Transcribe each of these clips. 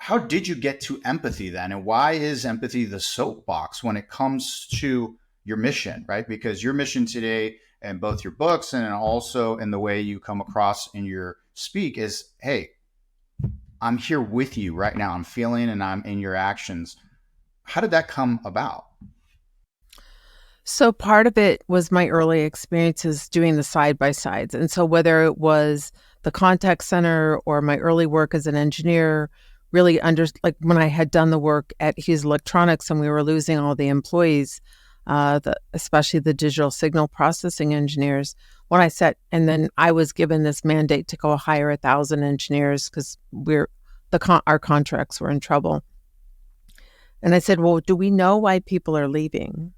how did you get to empathy then? And why is empathy the soapbox when it comes to your mission, right? Because your mission today in both your books and also in the way you come across in your speak is, hey, I'm here with you right now. I'm feeling and I'm in your actions. How did that come about? So part of it was my early experiences doing the side-by-sides. And so whether it was the contact center or my early work as an engineer, really like when I had done the work at Hughes Electronics and we were losing all the employees, especially the digital signal processing engineers, when I said, and then I was given this mandate to go hire 1,000 engineers because our contracts were in trouble. And I said, well, do we know why people are leaving?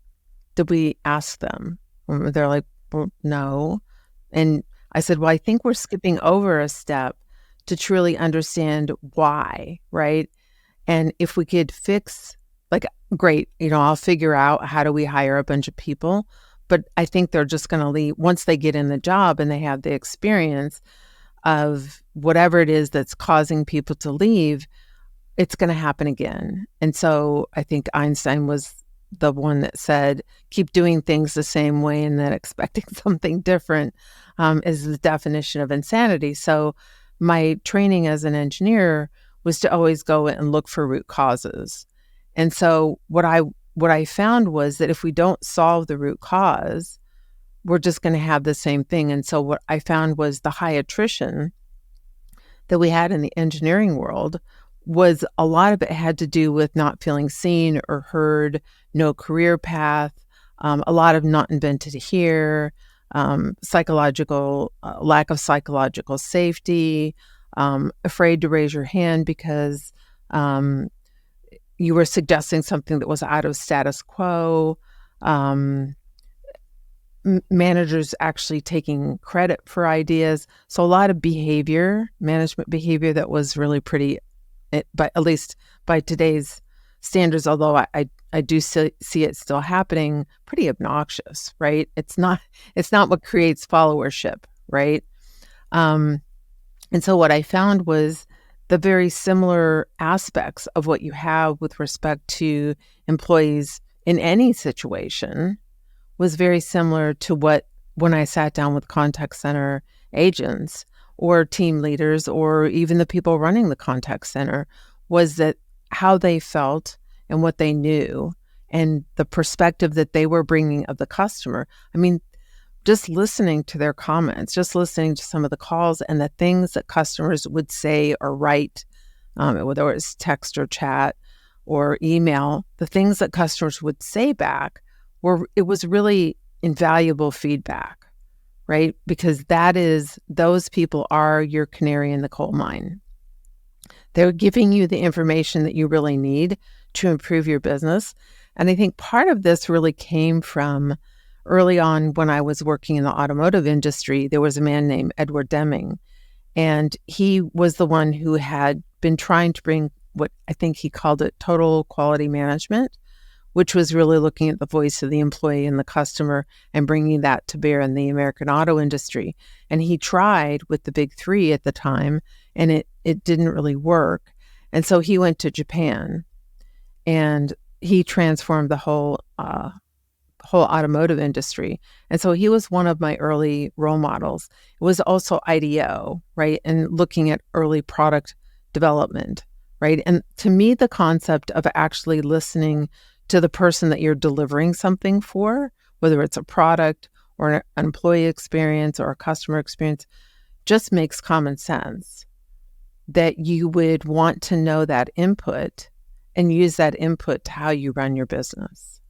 Did we ask them? And they're like, well, no. And I said, well, I think we're skipping over a step to truly understand why, right? And if we could fix, like, great, I'll figure out how do we hire a bunch of people. But I think they're just going to leave once they get in the job and they have the experience of whatever it is that's causing people to leave, it's going to happen again. And so I think Einstein was the one that said, keep doing things the same way and then expecting something different is the definition of insanity. So my training as an engineer was to always go and look for root causes. And so what I found was that if we don't solve the root cause, we're just going to have the same thing. And so what I found was the high attrition that we had in the engineering world was a lot of it had to do with not feeling seen or heard, no career path, a lot of not invented here, psychological lack of psychological safety, afraid to raise your hand because you were suggesting something that was out of status quo, managers actually taking credit for ideas. So a lot of management behavior that was really pretty, but at least by today's standards, although I do see it still happening, pretty obnoxious, right? It's not what creates followership, right? And so what I found was the very similar aspects of what you have with respect to employees in any situation was very similar to what when I sat down with contact center agents or team leaders or even the people running the contact center, was that how they felt and what they knew and the perspective that they were bringing of the customer. I mean, just listening to their comments, just listening to some of the calls and the things that customers would say or write, whether it was text or chat or email, the things that customers would say back it was really invaluable feedback, right? Because those people are your canary in the coal mine. They're giving you the information that you really need to improve your business. And I think part of this really came from early on when I was working in the automotive industry. There was a man named Edward Deming, and he was the one who had been trying to bring what I think he called it total quality management, which was really looking at the voice of the employee and the customer and bringing that to bear in the American auto industry. And he tried with the big three at the time, and it didn't really work. And so he went to Japan, and he transformed the whole automotive industry. And so he was one of my early role models. It was also IDEO, right? And looking at early product development, right? And to me, the concept of actually listening to the person that you're delivering something for, whether it's a product or an employee experience or a customer experience, just makes common sense that you would want to know that input and use that input to how you run your business.